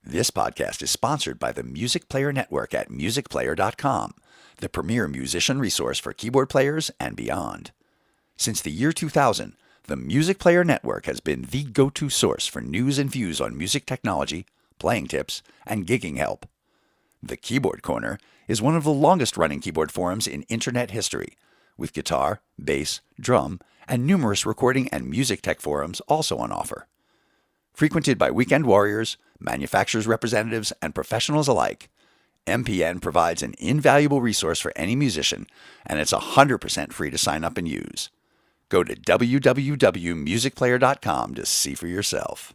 This podcast is sponsored by the Music Player Network at musicplayer.com, the premier musician resource for keyboard players and beyond. Since the year 2000, the Music Player Network has been the go-to source for news and views on music technology, playing tips, and gigging help. The Keyboard Corner is one of the longest-running keyboard forums in internet history, with guitar, bass, drum, and numerous recording and music tech forums also on offer. Frequented by weekend warriors, manufacturers' representatives, and professionals alike, MPN provides an invaluable resource for any musician, and it's 100% free to sign up and use. Go to www.musicplayer.com to see for yourself.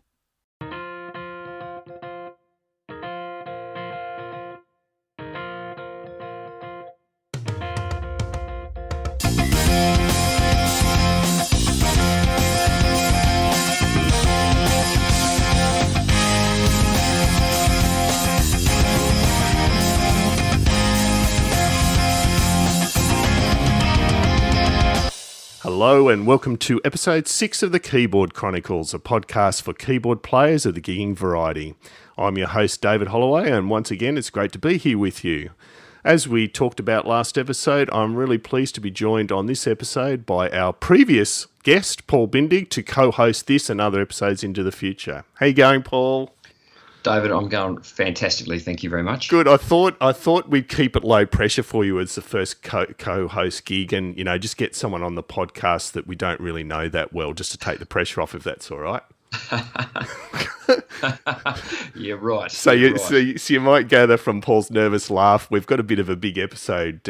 Hello and welcome to episode 6 of the Keyboard Chronicles, a podcast for keyboard players of the gigging variety. I'm your host David Holloway, and once again it's great to be here with you. As we talked about last episode, I'm really pleased to be joined on this episode by our previous guest, Paul Bindig, to co-host this and other episodes into the future. How you going, Paul? David, I'm going fantastically. Thank you very much. Good. I thought we'd keep it low pressure for you as the first co-host gig, and just get someone on the podcast that we don't really know that well, just to take the pressure off, if that's all right. Yeah, right. So you might gather from Paul's nervous laugh, we've got a bit of a big episode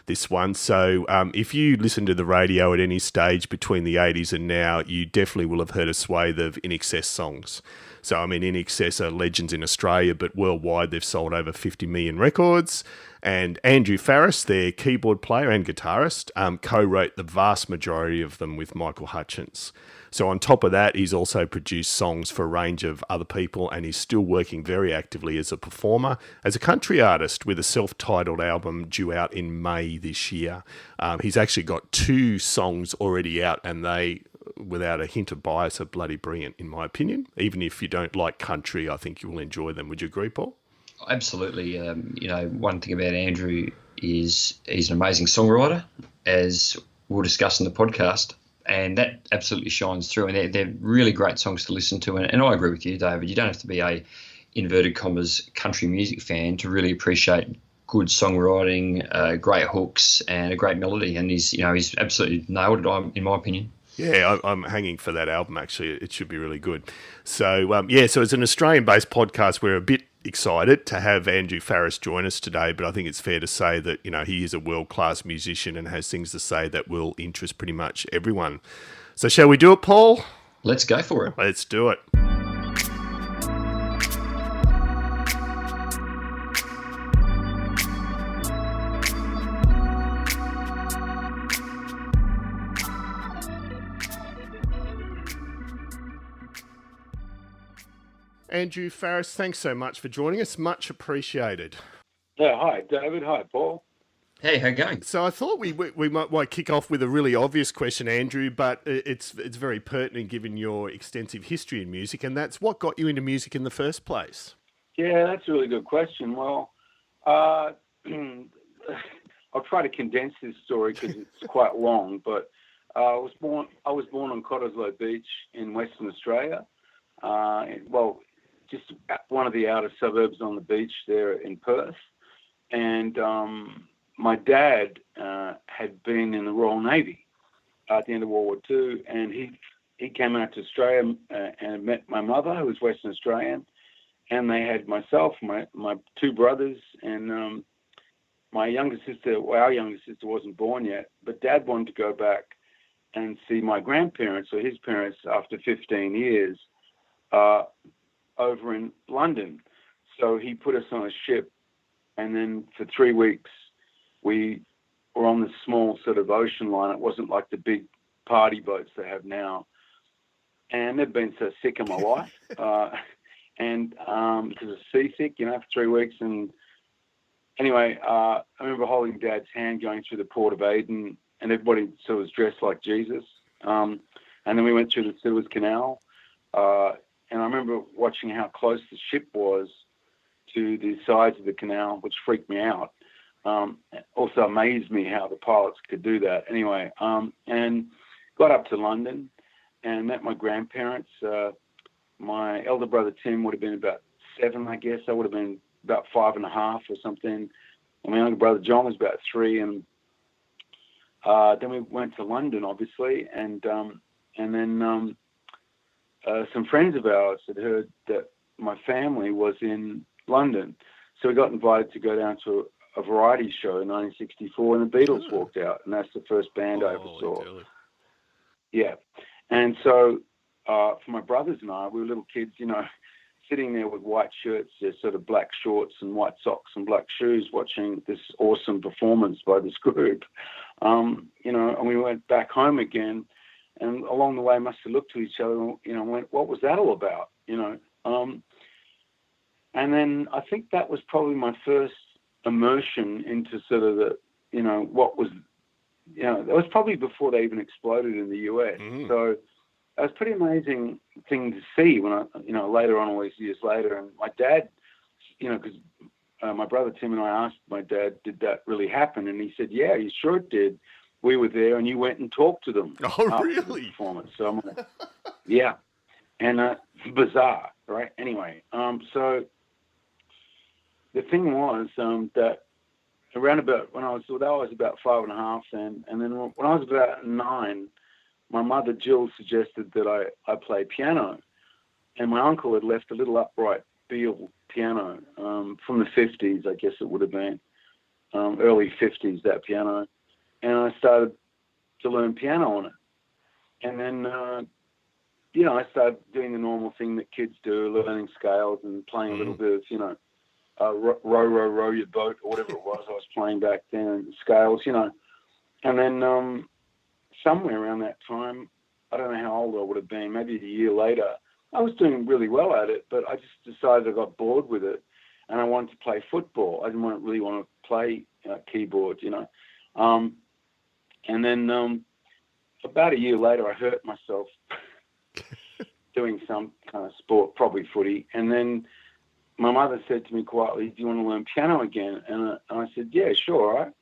this one. So if you listen to the radio at any stage between the 80s and now, you definitely will have heard a swathe of INXS songs. So, INXS are legends in Australia, but worldwide they've sold over 50 million records. And Andrew Farriss, their keyboard player and guitarist, co-wrote the vast majority of them with Michael Hutchence. So on top of that, he's also produced songs for a range of other people, and he's still working very actively as a performer, as a country artist, with a self-titled album due out in May this year. He's actually got 2 songs already out, and they, without a hint of bias, are bloody brilliant, in my opinion. Even if you don't like country, I think you will enjoy them. Would you agree, Paul? Absolutely. One thing about Andrew is he's an amazing songwriter, as we'll discuss in the podcast, and that absolutely shines through. And they're really great songs to listen to. And I agree with you, David. You don't have to be a, inverted commas, country music fan to really appreciate good songwriting, great hooks, and a great melody. And he's absolutely nailed it, in my opinion. Yeah, I'm hanging for that album, actually. It should be really good. So, so as an Australian-based podcast, we're a bit excited to have Andrew Farriss join us today, but I think it's fair to say that, he is a world-class musician and has things to say that will interest pretty much everyone. So shall we do it, Paul? Let's go for it. Let's do it. Andrew Farriss, thanks so much for joining us. Much appreciated. Yeah, hi, David. Hi, Paul. Hey, how you going? So I thought we might kick off with a really obvious question, Andrew, but it's very pertinent given your extensive history in music, and that's what got you into music in the first place? Yeah, that's a really good question. Well, I'll try to condense this story because it's quite long, but I was born on Cottesloe Beach in Western Australia. Just one of the outer suburbs on the beach there in Perth. And my dad had been in the Royal Navy at the end of World War II, and he came out to Australia and met my mother, who was Western Australian, and they had myself, my 2 brothers, and my younger sister. Well, our younger sister wasn't born yet, but Dad wanted to go back and see my grandparents, or his parents, after 15 years. Over in London. So he put us on a ship, and then for 3 weeks we were on this small sort of ocean line. It wasn't like the big party boats they have now. And I've been so sick in my life. Because of seasick, for 3 weeks. And anyway, I remember holding Dad's hand going through the Port of Aden, and everybody sort of was dressed like Jesus. And then we went through the Suez Canal. I remember watching how close the ship was to the sides of the canal, which freaked me out. Also amazed me how the pilots could do that. Anyway, and got up to London and met my grandparents. My elder brother Tim would have been about 7, I guess. I would have been about 5.5 or something. And my younger brother John was about 3. And then we went to London, obviously, and then some friends of ours had heard that my family was in London, so we got invited to go down to a variety show in 1964, and the Beatles walked out, and that's the first band I ever saw. Yeah, and so for my brothers and I, we were little kids, sitting there with white shirts, sort of black shorts and white socks and black shoes, watching this awesome performance by this group. And we went back home again, and along the way must have looked to each other, and went, what was that all about? And then I think that was probably my first immersion into sort of the, what was, it was probably before they even exploded in the US. Mm-hmm. So it was a pretty amazing thing to see when I, later on, all these years later. And my dad, because my brother Tim and I asked my dad, did that really happen? And he said, yeah, he sure did. We were there, and you went and talked to them. Oh, after really? the performance. So I'm like, yeah. And bizarre, right? Anyway, so the thing was that around about when I was about 5.5 then, and then when I was about 9, my mother Jill suggested that I play piano, and my uncle had left a little upright Beale piano from the 50s, I guess it would have been, early 50s, that piano, and I started to learn piano on it, and then I started doing the normal thing that kids do, learning scales and playing a little bit of row your boat, or whatever it was I was playing back then, scales, and then somewhere around that time, I don't know how old I would have been, maybe a year later, I was doing really well at it, but I just decided I got bored with it, and I wanted to play football. I didn't really want to play keyboard, and then about a year later, I hurt myself doing some kind of sport, probably footy, and then my mother said to me quietly, do you want to learn piano again? And I said, yeah, sure, all right.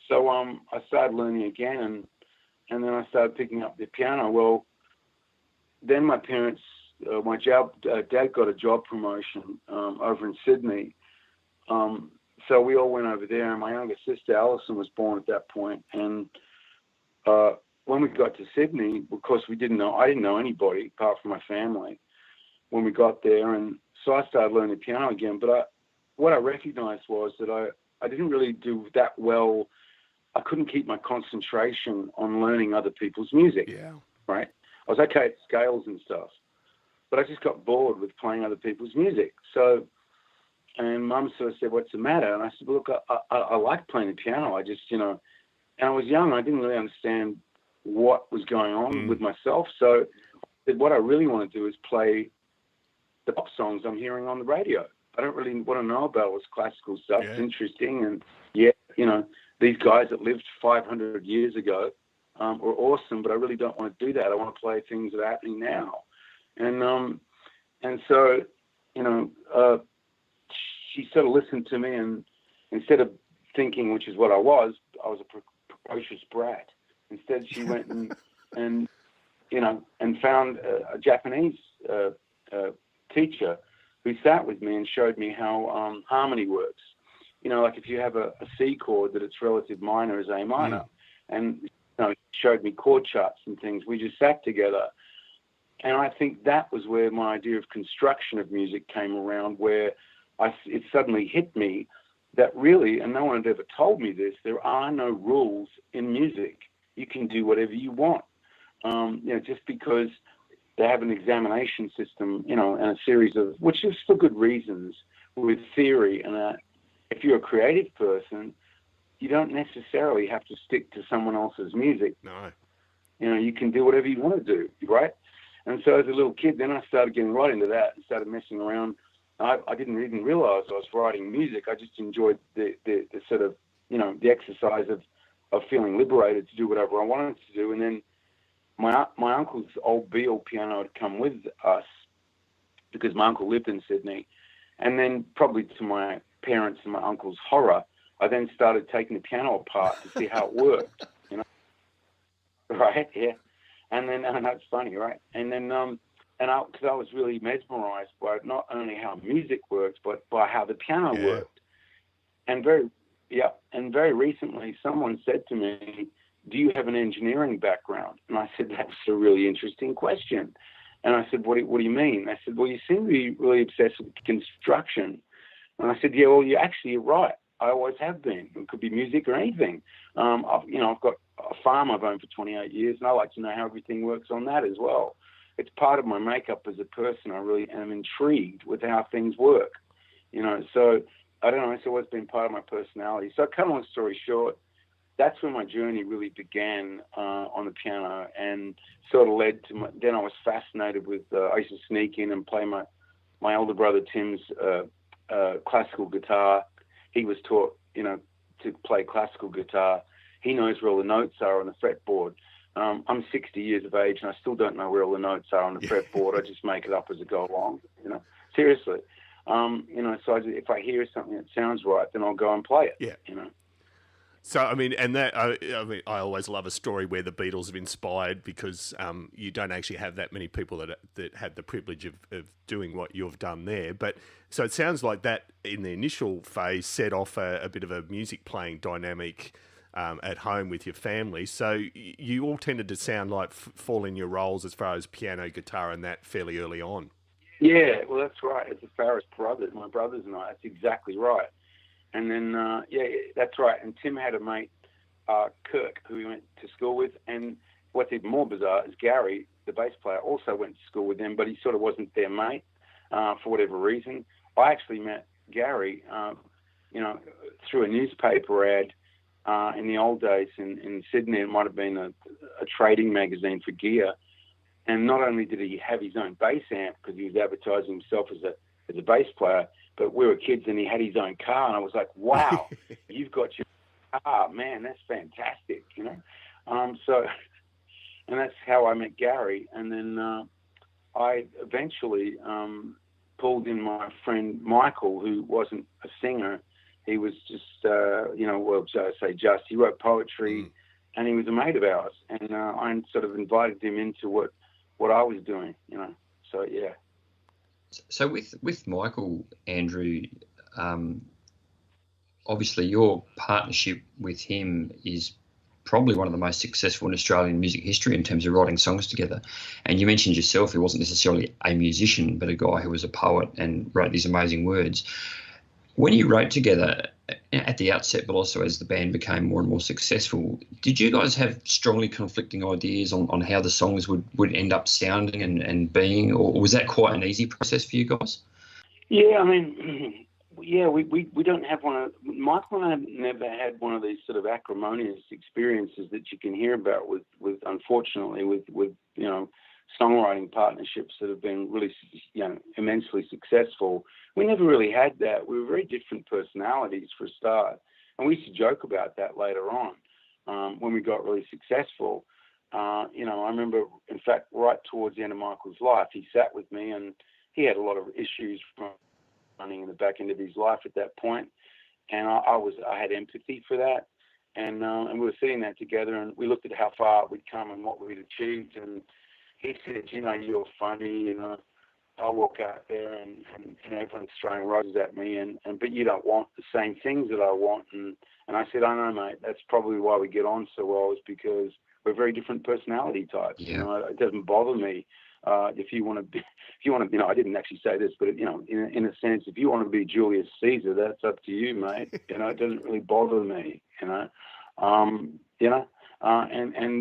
So I started learning again, and then I started picking up the piano. Well, then my parents, dad got a job promotion over in Sydney. So we all went over there, and my younger sister, Alison, was born at that point. And when we got to Sydney, because I didn't know anybody apart from my family when we got there, and so I started learning piano again. But what I recognized was that I didn't really do that well. I couldn't keep my concentration on learning other people's music. Yeah. Right? I was okay at scales and stuff, but I just got bored with playing other people's music. So, and Mum sort of said, what's the matter? And I said, look, I like playing the piano. I just, and I was young. I didn't really understand what was going on with myself. So I said, what I really want to do is play the pop songs I'm hearing on the radio. I don't really want to know about all this classical stuff. Yeah. It's interesting. And these guys that lived 500 years ago were awesome, but I really don't want to do that. I want to play things that are happening now. And so, she sort of listened to me, and instead of thinking, which is what I was a precocious brat. Instead, she went and found a Japanese teacher who sat with me and showed me how harmony works. Like if you have a C chord that its relative minor is A minor, and showed me chord charts and things. We just sat together, and I think that was where my idea of construction of music came around, where it suddenly hit me that really, and no one had ever told me this, there are no rules in music. You can do whatever you want. Just because they have an examination system, and a series of, which is for good reasons, with theory, and that if you're a creative person, you don't necessarily have to stick to someone else's music. No. You can do whatever you want to do, right? And so as a little kid, then I started getting right into that and started messing around. I didn't even realize I was writing music. I just enjoyed the sort of, the exercise of feeling liberated to do whatever I wanted to do. And then my uncle's old Beale piano had come with us, because my uncle lived in Sydney. And then, probably to my parents' and my uncle's horror, I then started taking the piano apart to see how it worked, you know. Right, yeah. And then, and that's funny, right? And then, because I was really mesmerized by not only how music works, but by how the piano worked. And very recently, someone said to me, "Do you have an engineering background?" And I said, "That's a really interesting question." And I said, what do you mean? I said, "Well, you seem to be really obsessed with construction." And I said, "Yeah, well, you're right. I always have been. It could be music or anything. I've got a farm I've owned for 28 years, and I like to know how everything works on that as well. It's part of my makeup as a person. I really am intrigued with how things work, you know. So I don't know. It's always been part of my personality. So, cut a long story short, that's when my journey really began on the piano, and sort of led to then I was fascinated with. I used to sneak in and play my older brother Tim's classical guitar. He was taught, you know, to play classical guitar. He knows where all the notes are on the fretboard. I'm 60 years of age, and I still don't know where all the notes are on the fretboard. I just make it up as I go along, you know. Seriously. So if I hear something that sounds right, then I'll go and play it, you know. So, I mean, and that, I always love a story where the Beatles have inspired, because you don't actually have that many people that had the privilege of doing what you've done there. But so it sounds like that in the initial phase set off a bit of a music playing dynamic at home with your family. So you all tended to sound like fall in your roles as far as piano, guitar, and that fairly early on. Yeah, well, that's right. It's the Farriss brothers, my brothers and I. That's exactly right. And then, that's right. And Tim had a mate, Kirk, who he went to school with. And what's even more bizarre is Gary, the bass player, also went to school with them, but he sort of wasn't their mate for whatever reason. I actually met Gary, through a newspaper ad in the old days in Sydney. It might have been a trading magazine for gear. And not only did he have his own bass amp, because he was advertising himself as a bass player, but we were kids and he had his own car, and I was like, wow, you've got your car, man, that's fantastic, you know. And that's how I met Gary. And then I eventually pulled in my friend Michael, who wasn't a singer. He was just, he wrote poetry, and he was a mate of ours. And I sort of invited him into what I was doing, you know. So, yeah. So with Michael, Andrew, obviously your partnership with him is probably one of the most successful in Australian music history in terms of writing songs together. And you mentioned yourself, he wasn't necessarily a musician, but a guy who was a poet and wrote these amazing words. When you wrote together at the outset, but also as the band became more and more successful, did you guys have strongly conflicting ideas on how the songs would end up sounding and being, or was that quite an easy process for you guys? Yeah, I mean, we don't have one of, Michael and I have never had one of these sort of acrimonious experiences that you can hear about with unfortunately, with you know, songwriting partnerships that have been really, you know, immensely successful. We never really had that. We were very different personalities for a start. And we used to joke about that later on when we got really successful. I remember, in fact, right towards the end of Michael's life, he sat with me, and he had a lot of issues running in the back end of his life at that point. And I had empathy for that. And we were sitting there together, and we looked at how far we'd come and what we'd achieved. And he said, you know, you're funny, you know, I'll walk out there and everyone's throwing roses at me, but you don't want the same things that I want. And I said, I know, mate, that's probably why we get on so well, is because we're very different personality types. Yeah. You know, it doesn't bother me if you want to be, you know, I didn't actually say this, but, you know, in a sense, if you want to be Julius Caesar, that's up to you, mate. You know, it doesn't really bother me, you know. And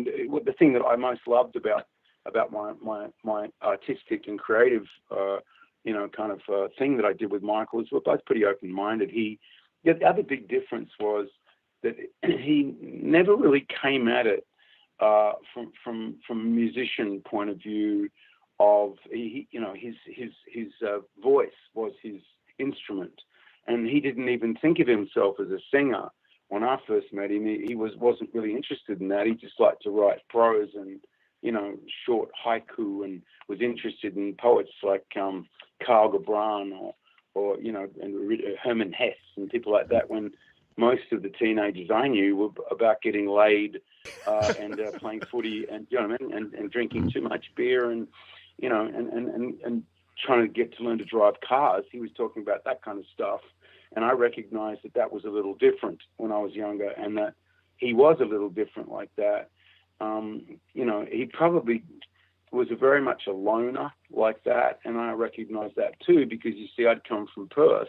the thing that I most loved about my artistic and creative, thing that I did with Michael is we're both pretty open-minded. The other big difference was that he never really came at it from a musician point of view of his voice was his instrument, and he didn't even think of himself as a singer. When I first met him, he wasn't really interested in that. He just liked to write prose and short haiku, and was interested in poets like Karl Gibran or and Hermann Hesse and people like that, when most of the teenagers I knew were about getting laid and playing footy and and drinking too much beer and and trying to get to learn to drive cars. He was talking about that kind of stuff, and I recognized that was a little different when I was younger, and that he was a little different like that. He probably was very much a loner like that, and I recognized that too, because you see, I'd come from Perth,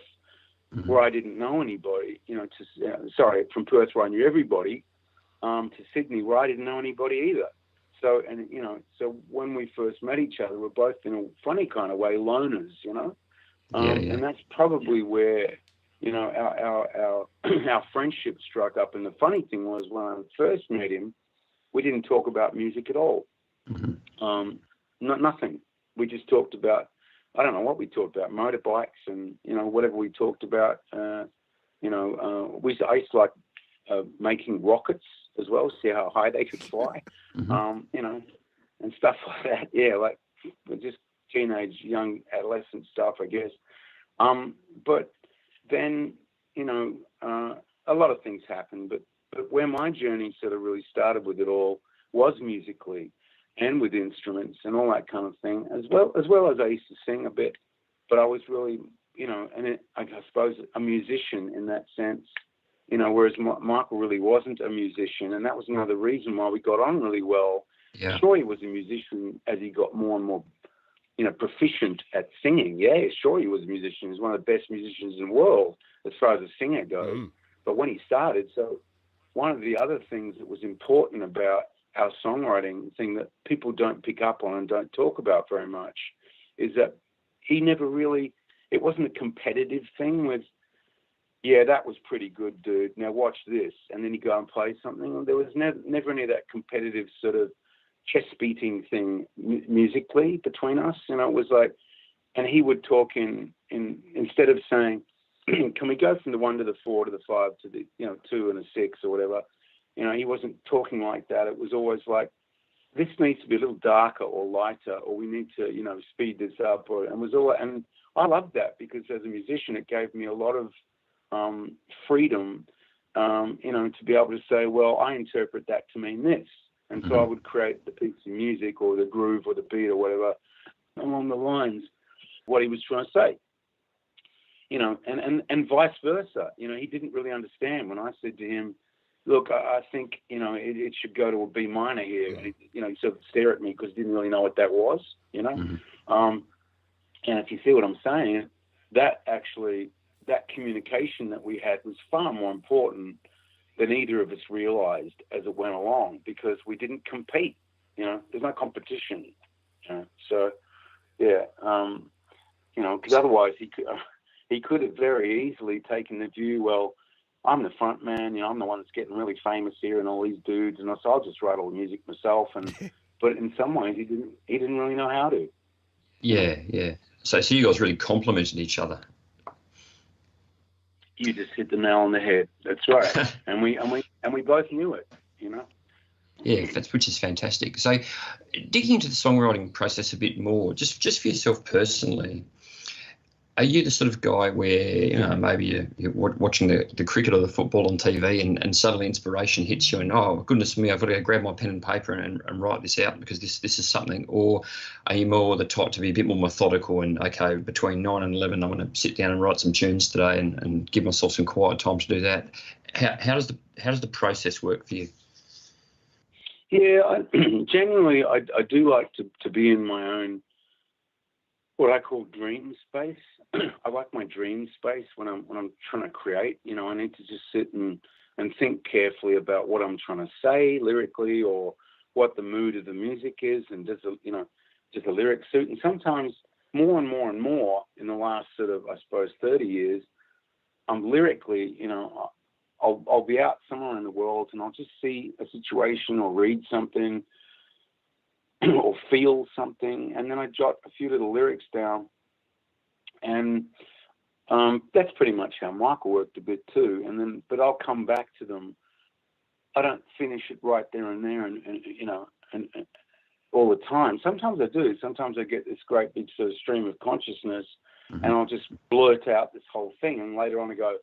where I didn't know anybody, from Perth where I knew everybody, to Sydney where I didn't know anybody either. So, so when we first met each other, we're both in a funny kind of way loners, and that's probably where, our friendship struck up. And the funny thing was, when I first met him, we didn't talk about music at all. Nothing. We just talked about, I don't know what we talked about, motorbikes and, whatever we talked about. I used to like making rockets as well, see how high they could fly, and stuff like that. Yeah, like just teenage, young adolescent stuff, I guess. But then, a lot of things happened, but where my journey sort of really started with it all was musically and with instruments and all that kind of thing, as well as I used to sing a bit, but I was really, I suppose a musician in that sense, whereas Michael really wasn't a musician, and that was another reason why we got on really well. Yeah. Sure, he was a musician as he got more and more, proficient at singing. Yeah, sure, he was a musician. He was one of the best musicians in the world as far as a singer goes. But when he started, so one of the other things that was important about our songwriting thing that people don't pick up on and don't talk about very much is that he never really, it wasn't a competitive thing with, yeah, that was pretty good, dude. Now watch this. And then you go and play something. There was never any of that competitive sort of chest beating thing musically between us. It was like, and he would talk in instead of saying, can we go from the 1 to the 4 to the 5 to the 2 and a 6 or whatever, he wasn't talking like that. It was always like, this needs to be a little darker or lighter, or we need to speed this up, and I loved that, because as a musician it gave me a lot of freedom, to be able to say, well, I interpret that to mean this, and so I would create the piece of music or the groove or the beat or whatever along the lines what he was trying to say. And vice versa. He didn't really understand when I said to him, look, I think, it should go to a B minor here. And he sort of stare at me because he didn't really know what that was, And if you see what I'm saying, that communication that we had was far more important than either of us realized as it went along, because we didn't compete, there's no competition. So, yeah, because otherwise he could have very easily taken the view, well, I'm the front man, I'm the one that's getting really famous here and all these dudes, and so I'll just write all the music myself. But in some ways he didn't really know how to. Yeah. So you guys really complemented each other. You just hit the nail on the head. That's right. and we both knew it, Yeah, which is fantastic. So digging into the songwriting process a bit more, just for yourself personally, are you the sort of guy where, maybe you're watching the cricket or the football on TV and suddenly inspiration hits you and, oh, goodness me, I've got to go grab my pen and paper and write this out because this is something? Or are you more the type to be a bit more methodical and, okay, between 9 and 11, I'm going to sit down and write some tunes today and give myself some quiet time to do that? How does the process work for you? Yeah, generally I do like to be in my own, what I call dream space. I like my dream space when I'm trying to create. I need to just sit and think carefully about what I'm trying to say lyrically, or what the mood of the music is, and does the lyric suit? And sometimes more and more and more in the last sort of, I suppose, 30 years, I'm lyrically, I'll be out somewhere in the world and I'll just see a situation or read something or feel something, and then I jot a few little lyrics down, and that's pretty much how Michael worked a bit too. But I'll come back to them. I don't finish it right there and there, and all the time. Sometimes I do. Sometimes I get this great big sort of stream of consciousness, and I'll just blurt out this whole thing, and later on I go,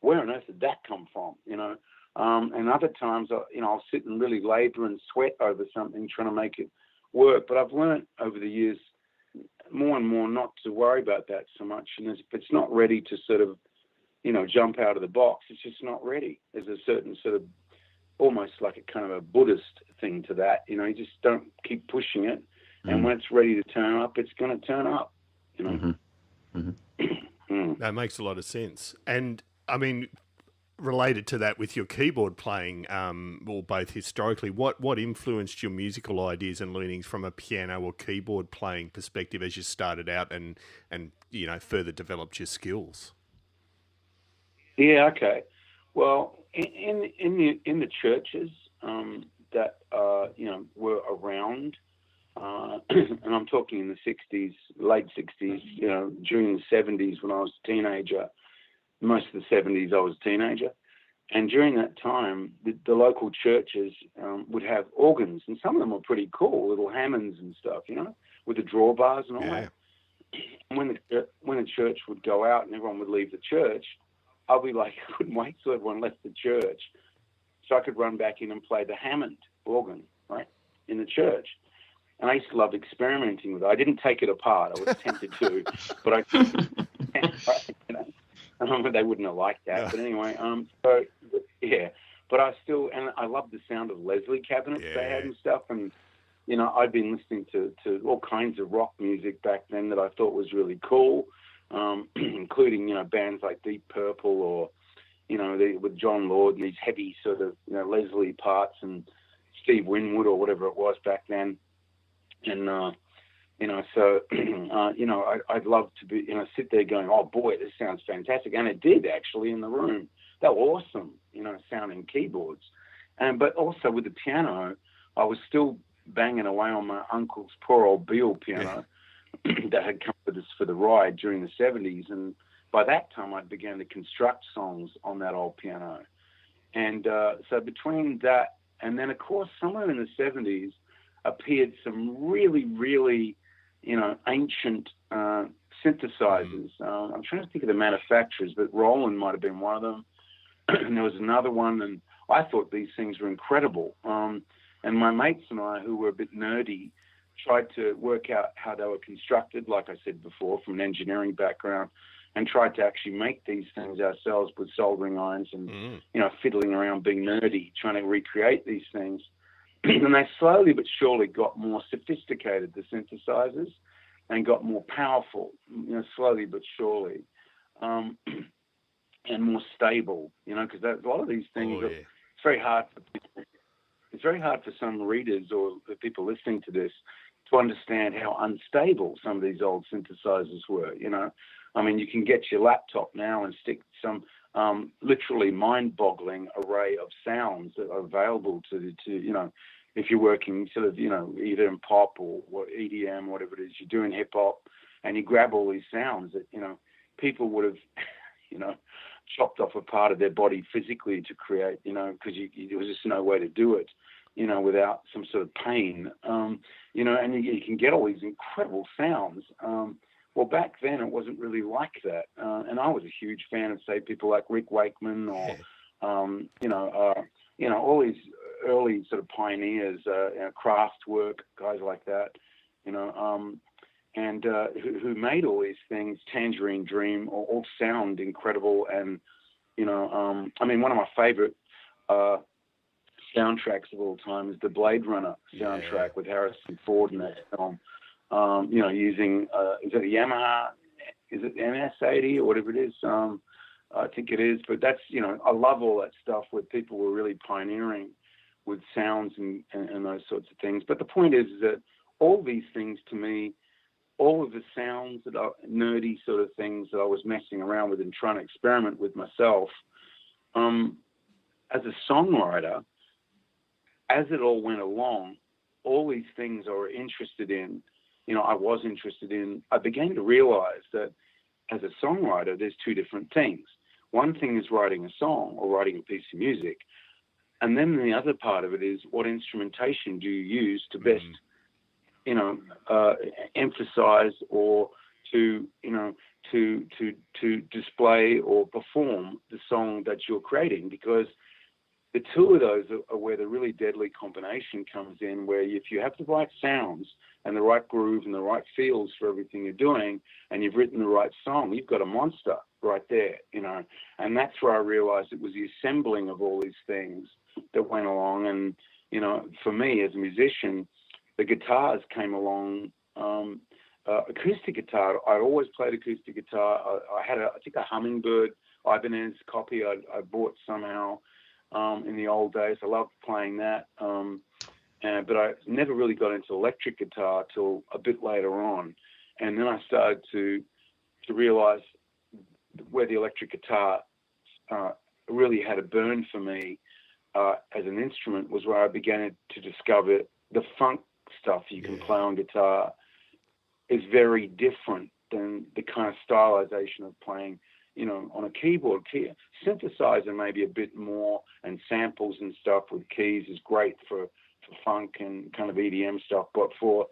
where on earth did that come from? And other times, I'll sit and really labor and sweat over something, trying to make it work. But I've learned over the years more and more not to worry about that so much. And if it's not ready to sort of, jump out of the box, it's just not ready. There's a certain sort of, almost like a kind of a Buddhist thing to that. You just don't keep pushing it. And when it's ready to turn up, it's going to turn up, That makes a lot of sense. And I mean, related to that with your keyboard playing, or both historically, what influenced your musical ideas and leanings from a piano or keyboard playing perspective as you started out and further developed your skills? Yeah, okay. Well, in the churches that were around, and I'm talking in the 60s, late 60s, during the 70s when I was a teenager. Most of the 70s I was a teenager. And during that time, the local churches would have organs, and some of them were pretty cool, little Hammonds and stuff, with the drawbars and all that. And when the church would go out and everyone would leave the church, I'll be like, I couldn't wait till everyone left the church so I could run back in and play the Hammond organ, right, in the church. And I used to love experimenting with it. I didn't take it apart. I was tempted to, but they wouldn't have liked that. But anyway, but I still, and I love the sound of Leslie cabinets they had and stuff. And, I'd been listening to all kinds of rock music back then that I thought was really cool, including, bands like Deep Purple or, with John Lord and these heavy sort of, Leslie parts and Steve Winwood or whatever it was back then. And, so, I'd love to be, sit there going, oh boy, this sounds fantastic. And it did actually in the room. They were awesome, sounding keyboards. But also with the piano, I was still banging away on my uncle's poor old Beale piano that had come with us for the ride during the 70s. And by that time I began to construct songs on that old piano. And so between that, and then of course, somewhere in the 70s, appeared some really, really, ancient synthesizers. I'm trying to think of the manufacturers, but Roland might have been one of them. And there was another one, and I thought these things were incredible. And my mates and I, who were a bit nerdy, tried to work out how they were constructed, like I said before, from an engineering background, and tried to actually make these things ourselves with soldering irons and, fiddling around, being nerdy, trying to recreate these things. And they slowly but surely got more sophisticated, the synthesizers, and got more powerful, slowly but surely, and more stable, because a lot of these things, it's very hard for people. It's very hard for some readers or the people listening to this to understand how unstable some of these old synthesizers were, I mean, you can get your laptop now and stick some literally mind-boggling array of sounds that are available to if you're working sort of, either in pop or EDM, whatever it is, you're doing hip hop, and you grab all these sounds that, people would have, chopped off a part of their body physically to create, because there was just no way to do it, without some sort of pain, and you can get all these incredible sounds. Well, back then it wasn't really like that, and I was a huge fan of, say, people like Rick Wakeman or, all these early sort of pioneers, Kraftwerk, guys like that, and who made all these things. Tangerine Dream all sound incredible, and I mean, one of my favorite soundtracks of all time is the Blade Runner soundtrack with Harrison Ford in that film. Using is it a Yamaha? Is it MS-80 or whatever it is? I think it is. But that's I love all that stuff where people were really pioneering with sounds and those sorts of things. But the point is that all these things, to me, all of the sounds that are nerdy sort of things that I was messing around with and trying to experiment with myself, as a songwriter, as it all went along, all these things I were interested in, I began to realize that as a songwriter, there's two different things. One thing is writing a song or writing a piece of music. And then the other part of it is, what instrumentation do you use to best emphasize or to display or perform the song that you're creating, because the two of those are where the really deadly combination comes in, where if you have the right sounds and the right groove and the right feels for everything you're doing, and you've written the right song, you've got a monster right there, and that's where I realized it was the assembling of all these things that went along. And, for me as a musician, the guitars came along, acoustic guitar. I'd always played acoustic guitar. I had I think a Hummingbird Ibanez copy I bought somehow in the old days. I loved playing that. But I never really got into electric guitar till a bit later on. And then I started to realize where the electric guitar really had a burn for me as an instrument was where I began to discover the funk stuff you can play on guitar is very different than the kind of stylization of playing, on a keyboard. Synthesizer maybe a bit more, and samples and stuff with keys is great for funk and kind of EDM stuff. But for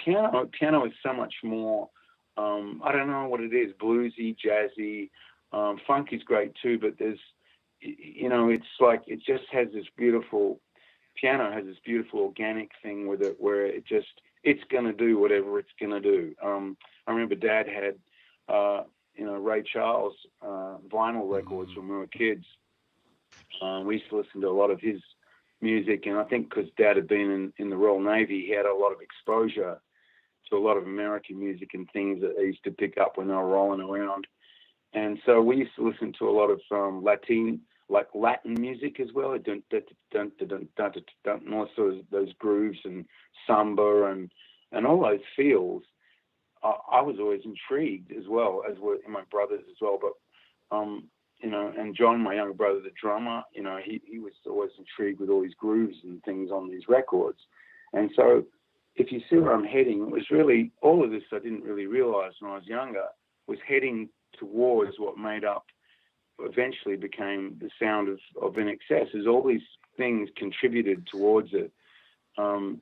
piano is so much more, I don't know what it is, bluesy, jazzy. Funk is great too, but there's, it's like it just has this beautiful, piano has this beautiful organic thing with it where it's going to do whatever it's going to do. I remember Dad had, Ray Charles vinyl records when we were kids. We used to listen to a lot of his music, and I think because Dad had been in the Royal Navy, he had a lot of exposure to a lot of American music and things that they used to pick up when they were rolling around. And so we used to listen to a lot of Latin music as well, and also those grooves and samba and all those feels. I was always intrigued as well, as were my brothers as well. But and John, my younger brother, the drummer, he was always intrigued with all these grooves and things on these records. And so, if you see where I'm heading, it was really all of this I didn't really realize when I was younger was heading towards what made up, eventually became the sound of INXS. As all these things contributed towards it, and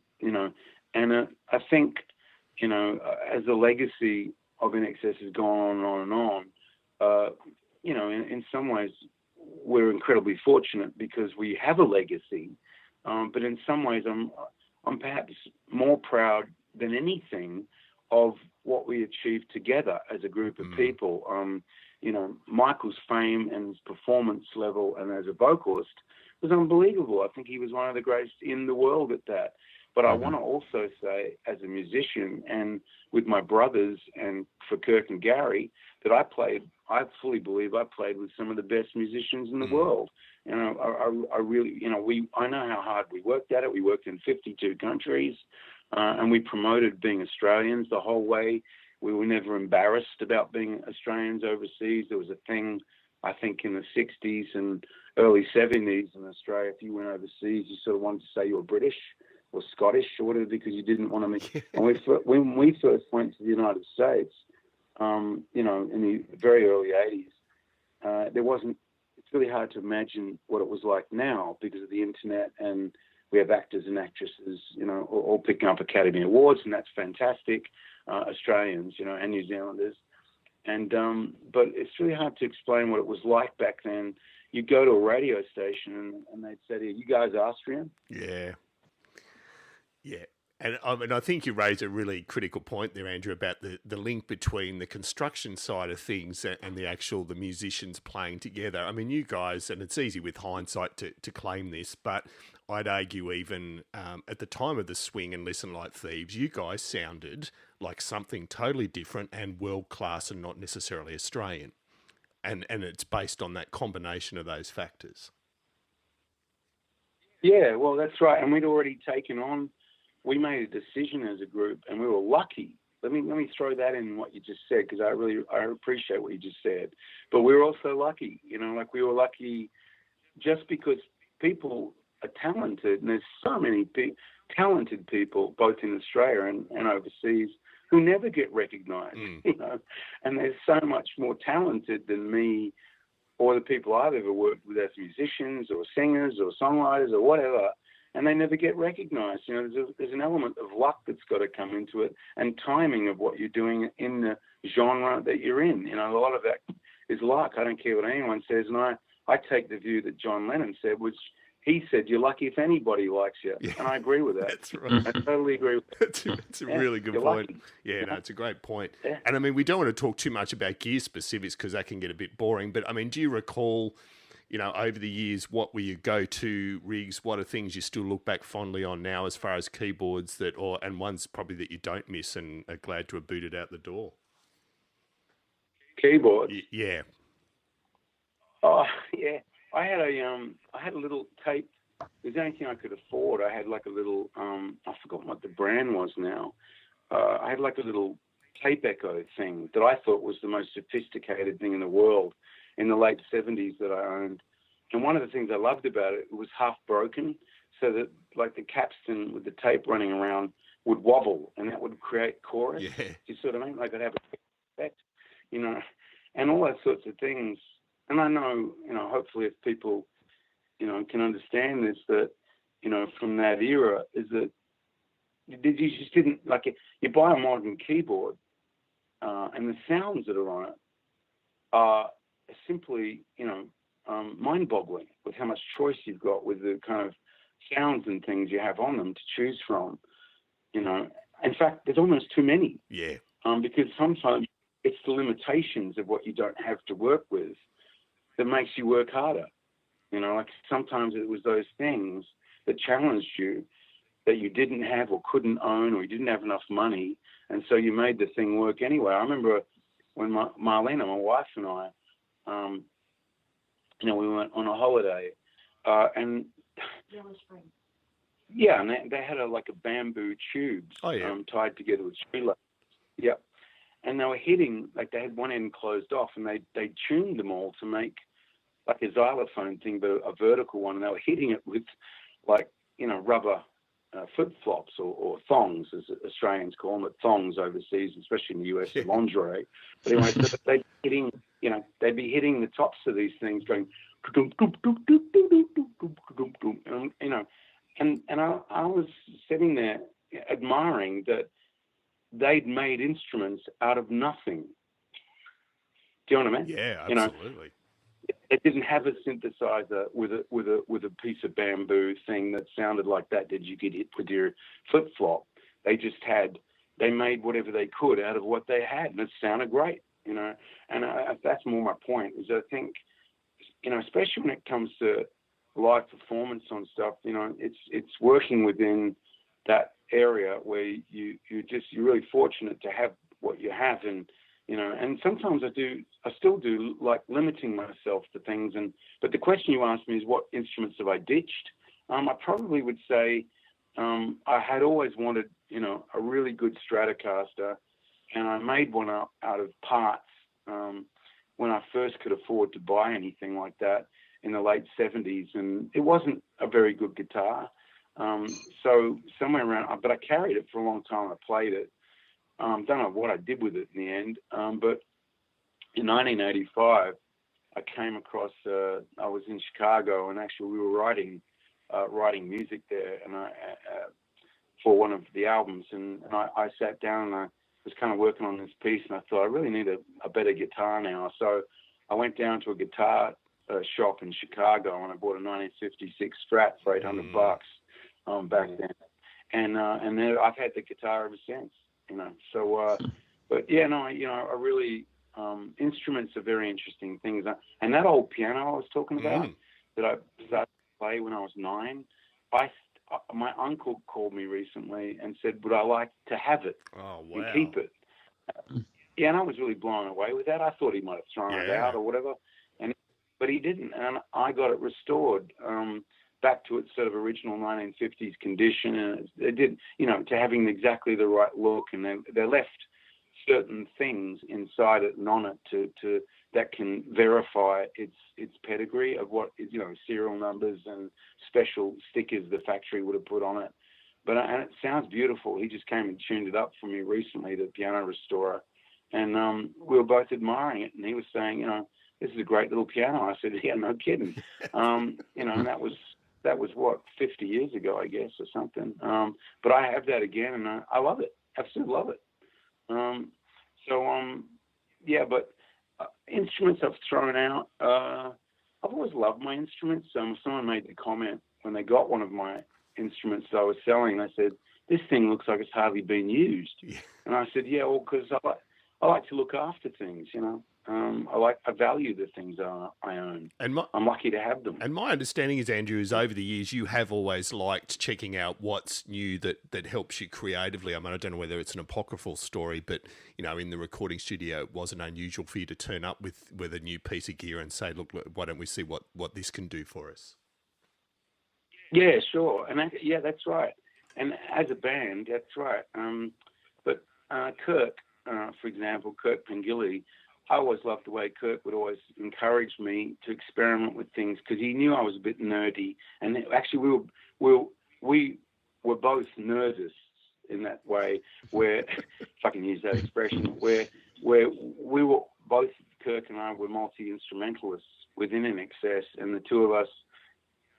I think, as the legacy of INXS has gone on and on, in some ways we're incredibly fortunate because we have a legacy, but in some ways I'm perhaps more proud than anything of what we achieved together as a group of people. Michael's fame and his performance level and as a vocalist was unbelievable. I think he was one of the greatest in the world at that. But I want to also say, as a musician and with my brothers and for Kirk and Gary, that I fully believe I played with some of the best musicians in the world. I really, I know how hard we worked at it. We worked in 52 countries, and we promoted being Australians the whole way. We were never embarrassed about being Australians overseas. There was a thing, I think, in the 60s and early 70s in Australia. If you went overseas, you sort of wanted to say you were British or Scottish or whatever because you didn't want to make. And when we first went to the United States, in the very early 80s, there wasn't. It's really hard to imagine what it was like now because of the internet, and we have actors and actresses, all picking up Academy Awards, and that's fantastic. Australians, and New Zealanders, and but it's really hard to explain what it was like back then. You go to a radio station and they'd say to you, "You guys Austrian?" Yeah. And I think you raise a really critical point there, Andrew, about the link between the construction side of things and the musicians playing together. I mean, you guys, and it's easy with hindsight to claim this, but I'd argue even at the time of the swing and Listen Like Thieves, you guys sounded like something totally different and world-class and not necessarily Australian. And it's based on that combination of those factors. Yeah, well, that's right. And we'd already taken on, we made a decision as a group, and we were lucky. Let me throw that in what you just said, because I appreciate what you just said. But we were also lucky, we were lucky just because people are talented, and there's so many talented people, both in Australia and overseas, who never get recognized, and they're so much more talented than me or the people I've ever worked with as musicians or singers or songwriters or whatever. and they never get recognized. You know, there's an element of luck that's got to come into it, and timing of what you're doing in the genre that you're in. You know, a lot of that is luck. I don't care what anyone says, and I take the view that John Lennon said, which he said, "You're lucky if anybody likes you," and I agree with that. That's right. I totally agree with that. It's a really good point. Lucky. Yeah, no, it's a great point. Yeah. And I mean, we don't want to talk too much about gear specifics because that can get a bit boring. But I mean, do you recall, you know, over the years, what were your go-to rigs? What are things you still look back fondly on now, as far as keyboards and ones probably that you don't miss and are glad to have booted out the door? Keyboards. Yeah. Oh yeah, I had a little tape. It was the only thing I could afford. I had like a little I forgot what the brand was now. I had like a little tape echo thing that I thought was the most sophisticated thing in the world in the late 70s that I owned. And one of the things I loved about it was half broken, so that like the capstan with the tape running around would wobble, and that would create chorus. Yeah. You sort of mean? Like I'd have a effect, you know, and all that sorts of things. And I know, you know, hopefully if people, you know, can understand this, that, you know, from that era is that you just didn't, like, you buy a modern keyboard and the sounds that are on it are simply, you know, mind-boggling with how much choice you've got with the kind of sounds and things you have on them to choose from, you know. In fact, there's almost too many. Yeah. Because sometimes it's the limitations of what you don't have to work with that makes you work harder. You know, like sometimes it was those things that challenged you that you didn't have or couldn't own, or you didn't have enough money, and so you made the thing work anyway. I remember when Marlena, my wife, and I, you know, we went on a holiday, and yeah, and they had like a bamboo tubes tied together with shoelaces. Yep. And they were hitting, like they had one end closed off, and they tuned them all to make like a xylophone thing, but a vertical one, and they were hitting it with like, you know, rubber flip-flops or thongs, as Australians call them, but thongs overseas, especially in the US, lingerie. But anyway, so they'd be hitting, you know, they'd be hitting the tops of these things going, and, you know, and I was sitting there admiring that they'd made instruments out of nothing. Do you know what I mean? Yeah, absolutely. You know, it didn't have a synthesizer with a piece of bamboo thing that sounded like that you could hit with your flip flop. They made whatever they could out of what they had, and it sounded great, you know. And that's more my point. Is I think, you know, especially when it comes to live performance on stuff, you know, it's working within that area where you're really fortunate to have what you have. And you know, and sometimes I still do like limiting myself to things. But the question you asked me is, what instruments have I ditched? I probably would say I had always wanted, you know, a really good Stratocaster, and I made one up out of parts when I first could afford to buy anything like that in the late 70s, and it wasn't a very good guitar. So somewhere around, but I carried it for a long time. I played it. Don't know what I did with it in the end, but in 1985, I came across. I was in Chicago, and actually we were writing music there, and for one of the albums, and I sat down and I was kind of working on this piece, and I thought I really need a better guitar now. So I went down to a guitar shop in Chicago, and I bought a 1956 Strat for $800 back then, and then I've had the guitar ever since. You know, so, but yeah, no, you know, I really, instruments are very interesting things. And that old piano I was talking about that I started to play when I was 9, my uncle called me recently and said, would I like to have it and keep it? Yeah, and I was really blown away with that. I thought he might have thrown it out or whatever, but he didn't. And I got it restored back to its sort of original 1950s condition, and it did, you know, to having exactly the right look, and they left certain things inside it and on it to that can verify its pedigree of what is, you know, serial numbers and special stickers the factory would have put on it. But and it sounds beautiful. He just came and tuned it up for me recently, the piano restorer, and we were both admiring it, and he was saying, you know, this is a great little piano. I said, yeah, no kidding. You know, and that was that was what, 50 years ago, I guess, or something. But I have that again, and I love it. Absolutely love it. Yeah, but instruments I've thrown out. I've always loved my instruments. Someone made the comment when they got one of my instruments that I was selling. They said, "This thing looks like it's hardly been used." Yeah. And I said, "Yeah, well, because I like to look after things, you know. I value the things I own. And I'm lucky to have them." And my understanding is, Andrew, is over the years you have always liked checking out what's new that helps you creatively. I mean, I don't know whether it's an apocryphal story, but, you know, in the recording studio, it wasn't unusual for you to turn up with a new piece of gear and say, look, why don't we see what this can do for us? Yeah, sure. And that's right. And as a band, that's right. But Kirk, for example, Kirk Pengilly, I always loved the way Kirk would always encourage me to experiment with things because he knew I was a bit nerdy. And actually, we were both nerdists in that way, where, if I can use that expression, where we were both, Kirk and I, were multi-instrumentalists within INXS, and the two of us,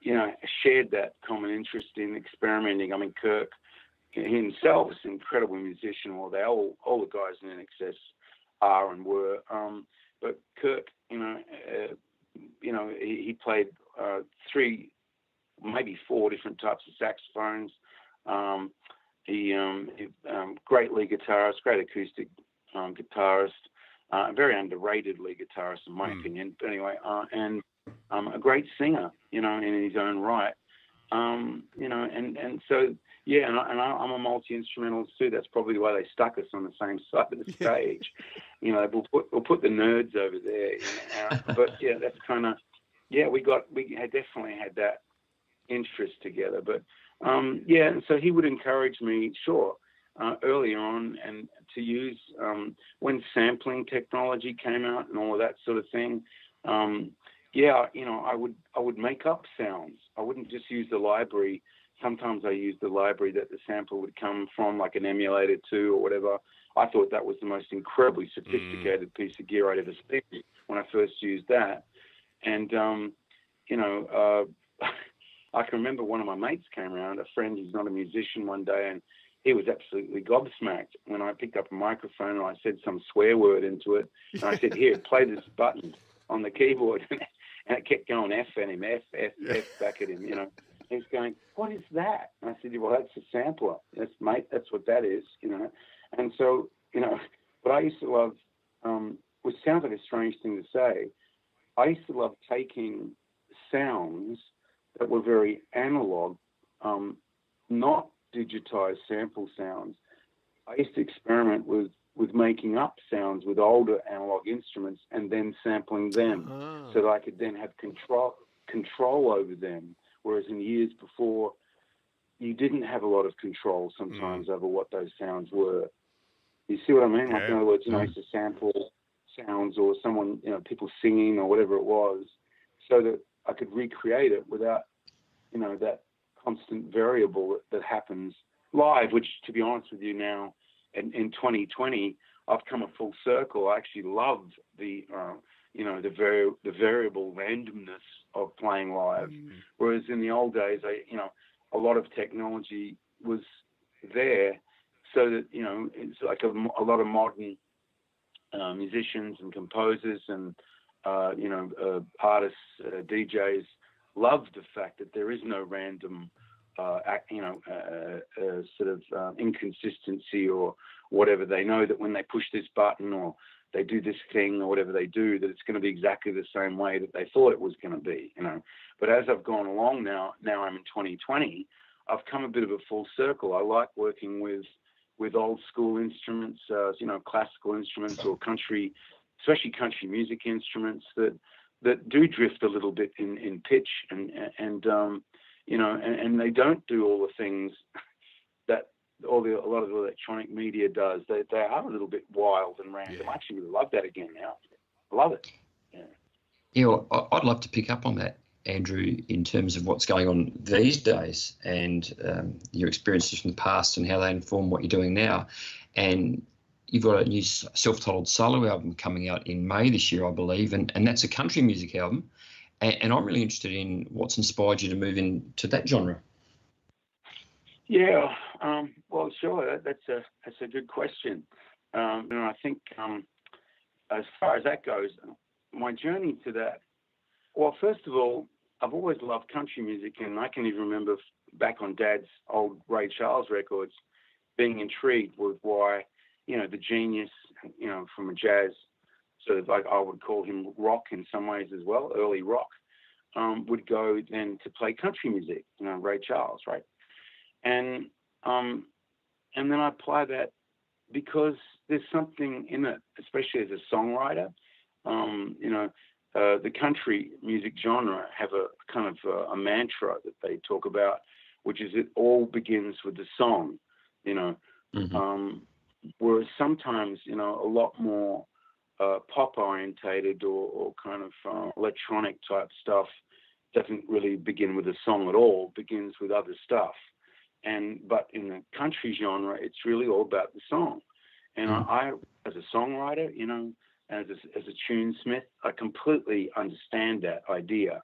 you know, shared that common interest in experimenting. I mean, Kirk himself is an incredible musician. Well, all the guys in INXS are and were. But Kirk, he played 3, maybe 4 different types of saxophones. He great lead guitarist, great acoustic guitarist, very underrated lead guitarist in my opinion. But anyway, and a great singer, you know, in his own right. And so, yeah, and I'm a multi-instrumentalist too. That's probably why they stuck us on the same side of the stage. You know, we'll put the nerds over there. You know, but yeah, that's kind of, yeah, we had definitely had that interest together. But yeah, and so he would encourage me, sure, early on, and to use when sampling technology came out and all of that sort of thing. Yeah, you know, I would make up sounds. I wouldn't just use the library. Sometimes I used the library that the sample would come from, like an Emulator 2 or whatever. I thought that was the most incredibly sophisticated piece of gear I'd ever seen when I first used that. And, I can remember one of my mates came around, a friend who's not a musician, one day, and he was absolutely gobsmacked when I picked up a microphone and I said some swear word into it. And I said, "Here, play this button on the keyboard." And it kept going F at him, F back at him, you know. He's going, "What is that?" And I said, "Well, that's a sampler. Yes, mate, that's what that is," you know. And so, you know, but I used to love, which sounds like a strange thing to say, I used to love taking sounds that were very analog, not digitized sample sounds. I used to experiment with making up sounds with older analog instruments and then sampling them so that I could then have control over them. Whereas in years before, you didn't have a lot of control sometimes over what those sounds were. You see what I mean? Like, in other words, you know, I used to sample sounds or someone, you know, people singing or whatever it was, so that I could recreate it without, you know, that constant variable that happens live, which, to be honest with you now, in 2020, I've come a full circle. I actually love the variable randomness of playing live. Whereas in the old days, a lot of technology was there so that, you know, it's like a lot of modern musicians and composers and, artists, DJs love the fact that there is no random inconsistency or whatever. They know that when they push this button or they do this thing or whatever they do, that it's going to be exactly the same way that they thought it was going to be, you know. But as I've gone along now I'm in 2020, I've come a bit of a full circle. I like working with old school instruments, classical instruments or country, especially country music instruments that do drift a little bit in pitch and they don't do all the things that a lot of the electronic media does. They are a little bit wild and random. I actually really love that again now. I love it. Yeah, well, I'd love to pick up on that, Andrew, in terms of what's going on these days and your experiences from the past and how they inform what you're doing now. And you've got a new self-titled solo album coming out in May this year, I believe, and that's a country music album. And I'm really interested in what's inspired you to move into that genre. Yeah, well, sure. That's a good question. And I think as far as that goes, my journey to that. Well, first of all, I've always loved country music, and I can even remember back on Dad's old Ray Charles records, being intrigued with why, the genius, from a jazz sort of, like, I would call him rock in some ways as well, early rock, would go then to play country music, Ray Charles, right? And then I apply that because there's something in it, especially as a songwriter. The country music genre have a kind of a mantra that they talk about, which is it all begins with the song, whereas sometimes, a lot more pop orientated or kind of electronic type stuff doesn't really begin with a song at all, begins with other stuff. But in the country genre, it's really all about the song. And I, as a songwriter, as a tunesmith, I completely understand that idea.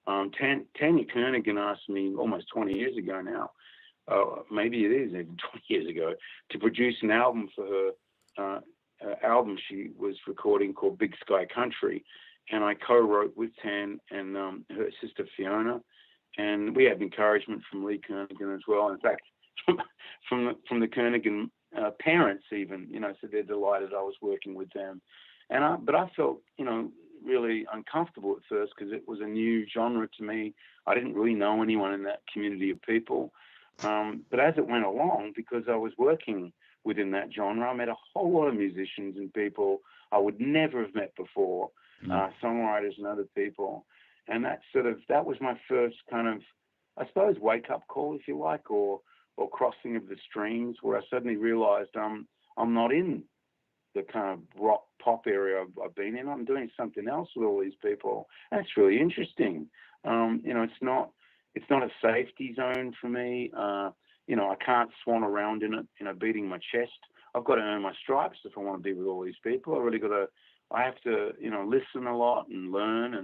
Tania Kernaghan asked me almost 20 years ago now, maybe it is even 20 years ago, to produce an album for her album she was recording called Big Sky Country. And I co-wrote with Tan and her sister Fiona. And we had encouragement from Lee Kernaghan as well. In fact, from the Kernaghan parents even, so they're delighted I was working with them. But I felt, really uncomfortable at first because it was a new genre to me. I didn't really know anyone in that community of people. But as it went along, because I was working within that genre, I met a whole lot of musicians and people I would never have met before, songwriters and other people. And that was my first kind of, I suppose, wake-up call, if you like, or crossing of the streams, where I suddenly realized I'm not in the kind of rock pop area I've been in. I'm doing something else with all these people. And it's really interesting. It's not a safety zone for me. I can't swan around in it, beating my chest. I've got to earn my stripes if I want to be with all these people. I have to, listen a lot and learn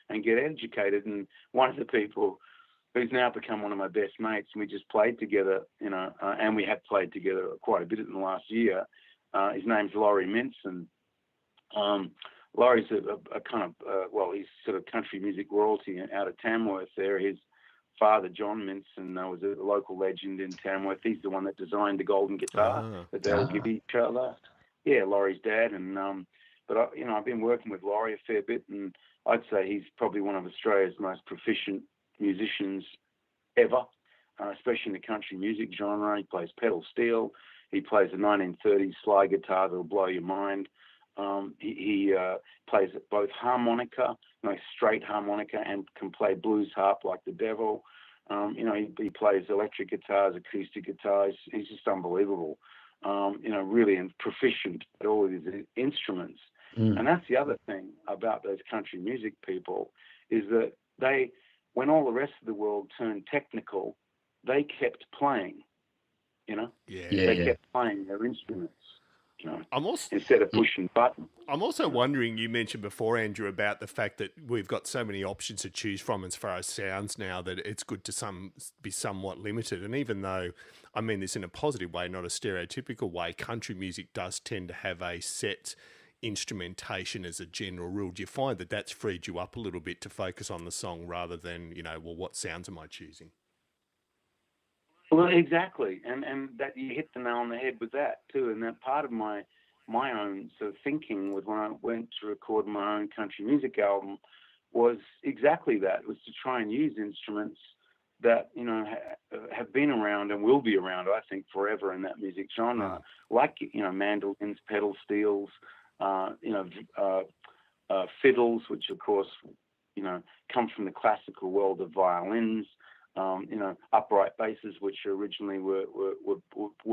and get educated. And one of the people who's now become one of my best mates, and we just played together, and we have played together quite a bit in the last year. His name's Lawrie Minson. Laurie's a kind of, he's sort of country music royalty out of Tamworth there. His father, John Minson, was a local legend in Tamworth. He's the one that designed the golden guitar that they'll give each other. Yeah, Laurie's dad. And but I've been working with Lawrie a fair bit, and I'd say he's probably one of Australia's most proficient musicians ever, especially in the country music genre. He plays pedal steel. He plays a 1930s slide guitar that'll blow your mind. He plays both harmonica, straight harmonica, and can play blues harp like the devil. He plays electric guitars, acoustic guitars. He's just unbelievable. Really proficient at all of his instruments. And that's the other thing about those country music people, is that when all the rest of the world turned technical, they kept playing. They kept playing their instruments. Instead of pushing buttons. I'm also wondering, you mentioned before, Andrew, about the fact that we've got so many options to choose from as far as sounds now that it's good to be somewhat limited. And even though, I mean this in a positive way, not a stereotypical way, country music does tend to have a set instrumentation as a general rule. Do you find that that's freed you up a little bit to focus on the song rather than, what sounds am I choosing? Well, exactly, and that you hit the nail on the head with that too. And that part of my own sort of thinking when I went to record my own country music album was exactly that. It was to try and use instruments that have been around and will be around, I think, forever in that music genre, like mandolins, pedal steels, fiddles, which of course come from the classical world of violins. Upright basses, which originally were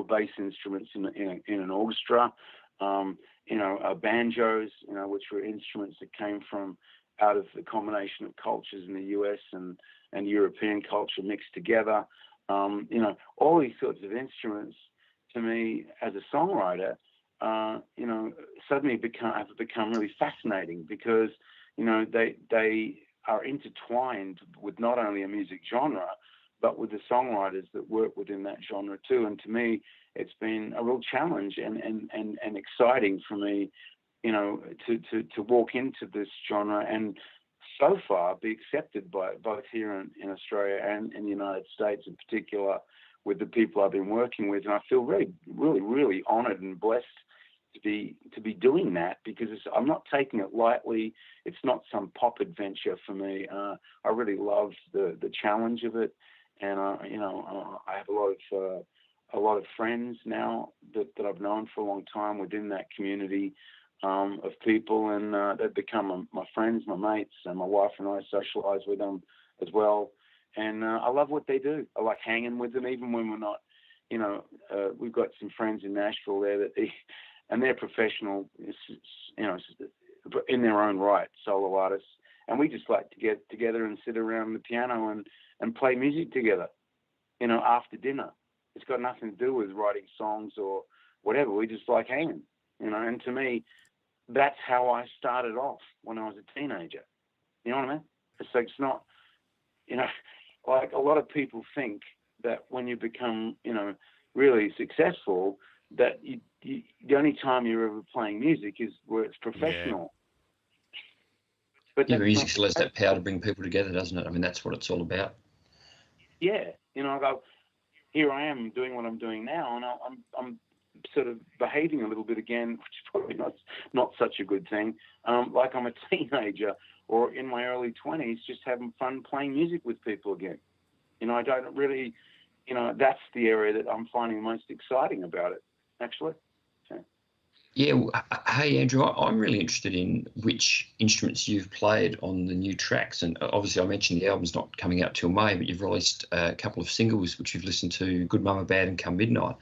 bass instruments in an orchestra. Banjos, which were instruments that came from out of the combination of cultures in the US and European culture mixed together. All these sorts of instruments, to me, as a songwriter, suddenly have become really fascinating because they are intertwined with not only a music genre, but with the songwriters that work within that genre too. And to me, it's been a real challenge and exciting for me, you know, to walk into this genre and so far be accepted by both here in Australia and in the United States in particular with the people I've been working with. And I feel really honored and blessed to be doing that, because I'm not taking it lightly. It's not some pop adventure for me. I really love the challenge of it, and you know, I have a lot of friends now that I've known for a long time within that community of people, and they've become my friends, my mates, and my wife and I socialise with them as well. And I love what they do. I like hanging with them, even when we're not. You know, we've got some friends in Nashville there and they're professional, you know, in their own right, solo artists. And we just like to get together and sit around the piano and play music together, you know, after dinner. It's got nothing to do with writing songs or whatever. We just like hanging, you know. And to me, that's how I started off when I was a teenager. You know what I mean? It's like, it's not, you know, like a lot of people think that when you become, you know, really successful, that the only time you're ever playing music is where it's professional. But music still has that power to bring people together, doesn't it? I mean, that's what it's all about. Yeah, you know, here I am doing what I'm doing now, and I'm sort of behaving a little bit again, which is probably not such a good thing. Like I'm a teenager or in my early 20s, just having fun playing music with people again. You know, I don't really, you know, that's the area that I'm finding most exciting about it, actually. So. Yeah, well, hey Andrew, I'm really interested in which instruments you've played on the new tracks, and obviously I mentioned the album's not coming out till May, but you've released a couple of singles which you've listened to, Good Momma, Bad and Come Midnight,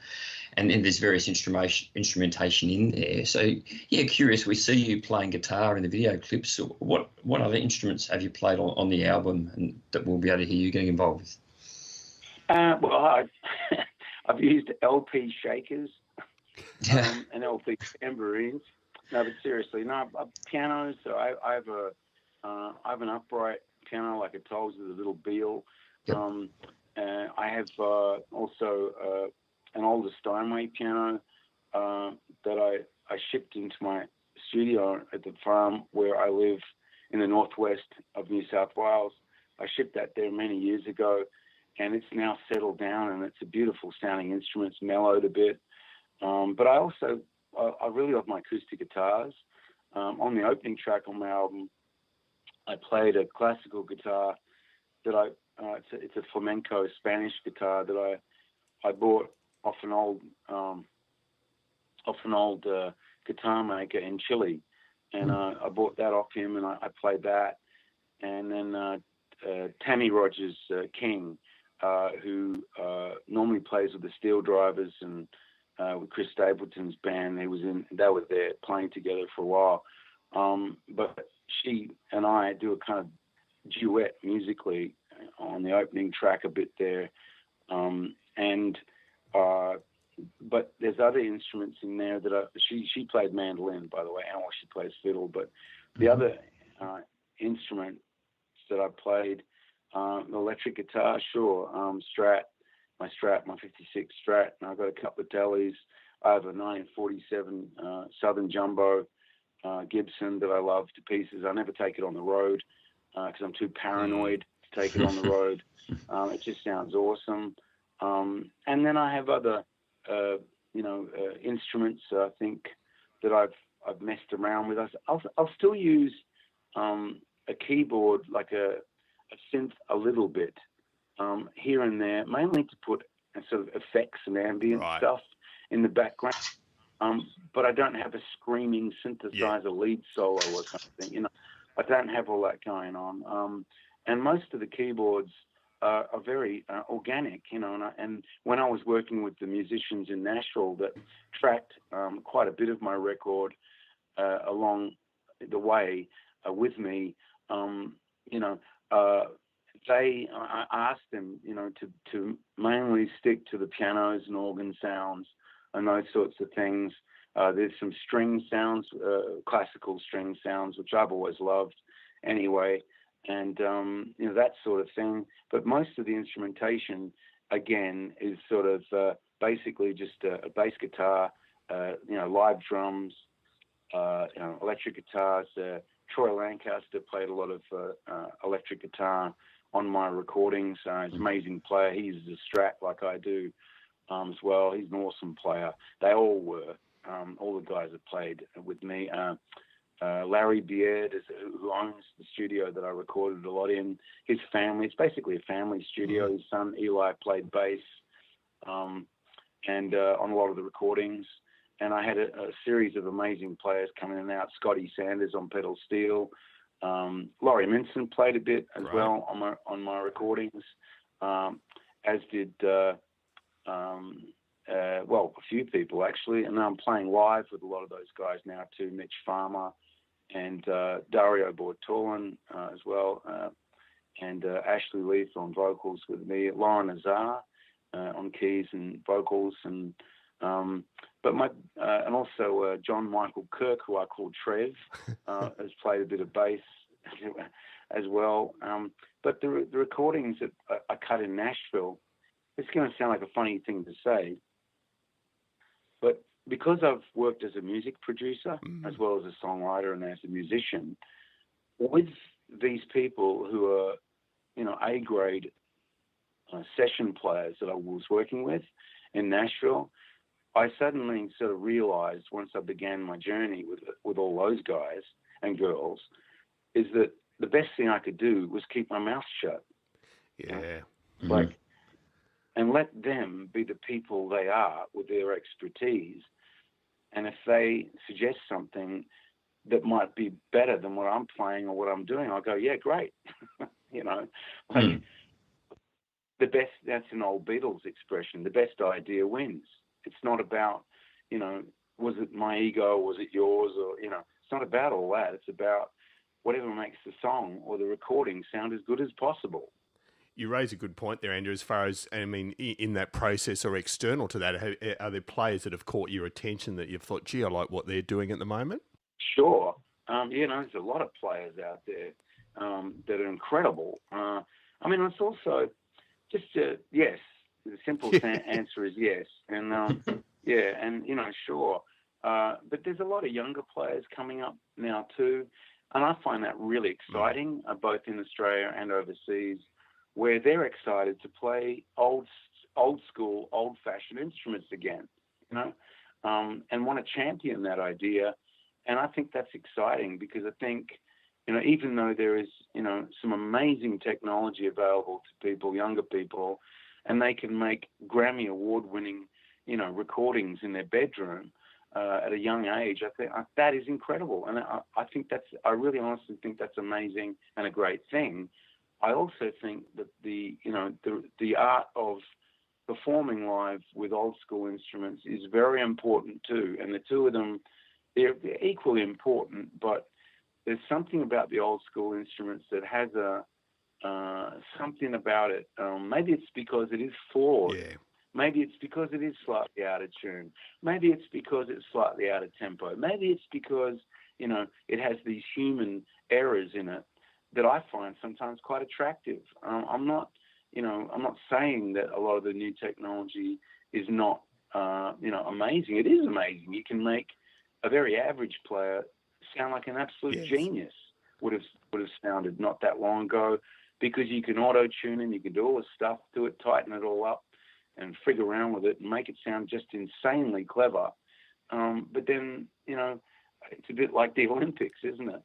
and then there's various instrumentation in there. So yeah, curious, we see you playing guitar in the video clips. So what other instruments have you played on the album and that we'll be able to hear you getting involved with? Well, I've used LP shakers. And LP tambourines. No, but seriously, pianos. So I have an upright piano, like I told you, the little Beale. Yep. I have also an older Steinway piano that I shipped into my studio at the farm where I live in the northwest of New South Wales. I shipped that there many years ago, and it's now settled down, and it's a beautiful sounding instrument. It's mellowed a bit. But I also, I really love my acoustic guitars. On the opening track on my album, I played a classical guitar that it's a flamenco Spanish guitar that I bought off an old guitar maker in Chile, and I bought that off him, and I played that. And then Tammy Rogers King, who normally plays with the Steel Drivers and with Chris Stapleton's band, they were there playing together for a while. But she and I do a kind of duet musically on the opening track a bit there. But there's other instruments in there that she played mandolin, by the way, and she plays fiddle. But the other instruments that I played, the electric guitar, sure, Strat, my 56 Strat, and I've got a couple of tellies. I have a 1947 Southern Jumbo Gibson that I love to pieces. I never take it on the road because I'm too paranoid to take it on the road. It just sounds awesome. And then I have other, instruments. I think that I've messed around with. I'll still use a keyboard, like a synth, a little bit. Here and there, mainly to put sort of effects and ambient stuff in the background. But I don't have a screaming synthesizer lead solo or something. You know, I don't have all that going on. And most of the keyboards are very organic. You know, and when I was working with the musicians in Nashville that tracked quite a bit of my record along the way with me, I asked them, to mainly stick to the pianos and organ sounds and those sorts of things. There's some string sounds, classical string sounds, which I've always loved anyway. and that sort of thing. But most of the instrumentation, again, is sort of basically just a bass guitar, live drums, electric guitars. Troy Lancaster played a lot of electric guitar on my recordings. He's an amazing player. He uses a Strat like I do as well. He's an awesome player. They all were. All the guys that played with me. Larry Beard, who owns the studio that I recorded a lot in, his family. It's basically a family studio. His son Eli played bass and on a lot of the recordings. And I had a series of amazing players coming in and out. Scotty Sanders on pedal steel. Lawrie Minson played a bit as well on my recordings, as did a few people actually. And I'm playing live with a lot of those guys now too. Mitch Farmer and Dario Bortolin as well, and Ashley Leith on vocals with me. Lauren Azar on keys and vocals, and and also John Michael Kirk, who I call Trev, has played a bit of bass as well. But the recordings that I cut in Nashville, it's going to sound like a funny thing to say, but because I've worked as a music producer as well as a songwriter and as a musician, with these people who are, A-grade session players that I was working with in Nashville, I suddenly sort of realized once I began my journey with all those guys and girls, is that the best thing I could do was keep my mouth shut. Yeah. And let them be the people they are with their expertise. And if they suggest something that might be better than what I'm playing or what I'm doing, I'll go, yeah, great. The best, that's an old Beatles expression, the best idea wins. It's not about, was it my ego, or was it yours, or, it's not about all that. It's about whatever makes the song or the recording sound as good as possible. You raise a good point there, Andrew, as far as, in that process or external to that, are there players that have caught your attention that you've thought, gee, I like what they're doing at the moment? Sure. There's a lot of players out there that are incredible. It's also just, yes. The simple answer is yes. And, sure. But there's a lot of younger players coming up now too. And I find that really exciting, both in Australia and overseas, where they're excited to play old school, old-fashioned instruments again, and want to champion that idea. And I think that's exciting because I think, even though there is, some amazing technology available to people, younger people, and they can make Grammy award-winning, recordings in their bedroom at a young age, I think that is incredible. And I really honestly think that's amazing and a great thing. I also think that the art of performing live with old school instruments is very important too. And the two of them, they're equally important, but there's something about the old school instruments that has something about it. Maybe it's because it is flawed. Yeah. Maybe it's because it is slightly out of tune. Maybe it's because it's slightly out of tempo. Maybe it's because, it has these human errors in it that I find sometimes quite attractive. I'm not saying that a lot of the new technology is not, amazing. It is amazing. You can make a very average player sound like an absolute genius. Would have sounded not that long ago, because you can auto-tune and you can do all this stuff to it, tighten it all up and frig around with it and make it sound just insanely clever. But then, it's a bit like the Olympics, isn't it?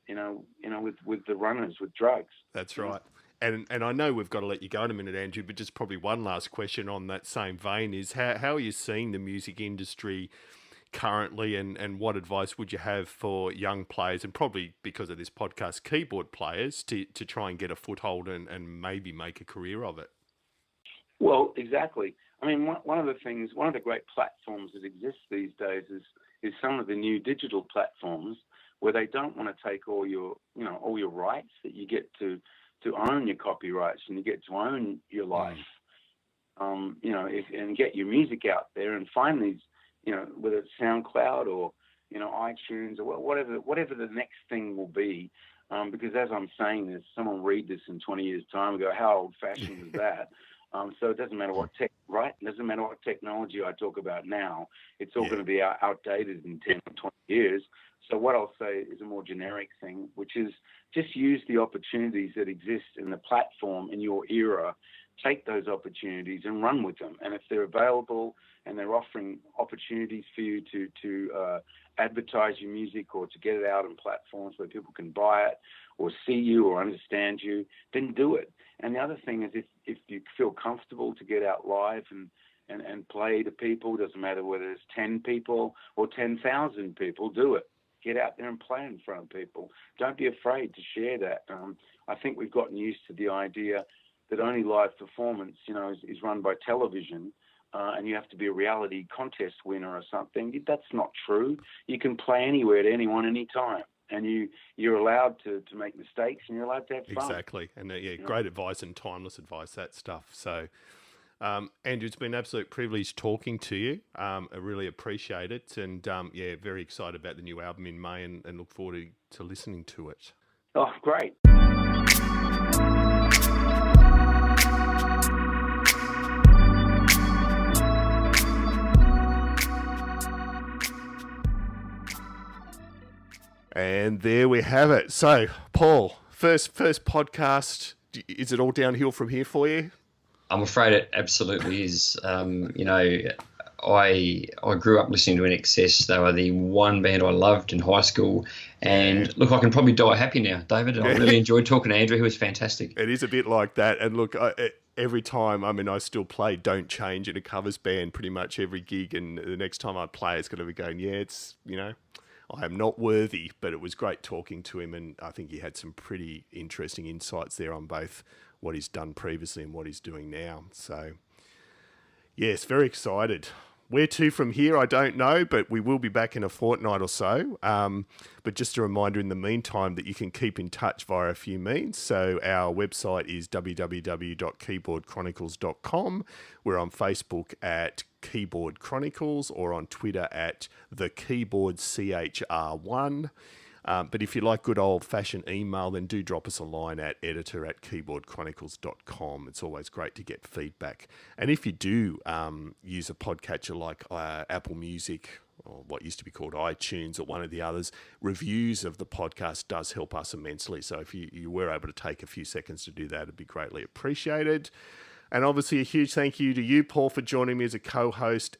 With the runners with drugs. That's right. And I know we've got to let you go in a minute, Andrew, but just probably one last question on that same vein is how are you seeing the music industry currently, and what advice would you have for young players, and probably because of this podcast, keyboard players, to try and get a foothold and maybe make a career of it? Well, exactly. One of the great platforms that exists these days is some of the new digital platforms where they don't want to take all your rights, that you get to own your copyrights and you get to own your life, and get your music out there and find these, whether it's SoundCloud or, iTunes or whatever the next thing will be, because as I'm saying this, someone read this in 20 years' time and go, how old-fashioned is that? So it doesn't matter what right? It doesn't matter what technology I talk about now. It's all going to be outdated in 10 or 20 years. So what I'll say is a more generic thing, which is just use the opportunities that exist in the platform in your era. Take those opportunities and run with them. And if they're available and they're offering opportunities for you to advertise your music or to get it out on platforms where people can buy it or see you or understand you, then do it. And the other thing is if you feel comfortable to get out live and play to people, doesn't matter whether it's 10 people or 10,000 people, do it. Get out there and play in front of people. Don't be afraid to share that. I think we've gotten used to the idea that only live performance, is run by television, and you have to be a reality contest winner or something. That's not true. You can play anywhere at anyone, anytime. And you're allowed to make mistakes, and you're allowed to have fun. Exactly. And great advice and timeless advice, that stuff. So, Andrew, it's been an absolute privilege talking to you. I really appreciate it. And, very excited about the new album in May and look forward to listening to it. Oh, great. And there we have it. So, Paul, first podcast, is it all downhill from here for you? I'm afraid it absolutely is. I grew up listening to INXS. They were the one band I loved in high school. And look, I can probably die happy now, David. I really enjoyed talking to Andrew. He was fantastic. It is a bit like that. And look, every time, I still play Don't Change in a covers band pretty much every gig. And the next time I play, it's going to be going, it's, I am not worthy, but it was great talking to him, and I think he had some pretty interesting insights there on both what he's done previously and what he's doing now. So, yes, very excited. Where to from here, I don't know, but we will be back in a fortnight or so. But just a reminder in the meantime that you can keep in touch via a few means. So our website is www.keyboardchronicles.com. We're on Facebook at Keyboard Chronicles or on Twitter at the Keyboard CHR1. But if you like good old-fashioned email, then do drop us a line at editor@keyboardchronicles.com. It's always great to get feedback. And if you do use a podcatcher like Apple Music or what used to be called iTunes or one of the others, reviews of the podcast does help us immensely. So if you were able to take a few seconds to do that, it'd be greatly appreciated. And obviously a huge thank you to you, Paul, for joining me as a co-host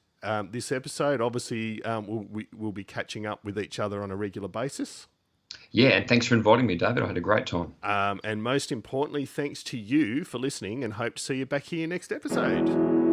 this episode. Obviously, we'll be catching up with each other on a regular basis. Yeah, and thanks for inviting me, David. I had a great time. And most importantly, thanks to you for listening, and hope to see you back here next episode.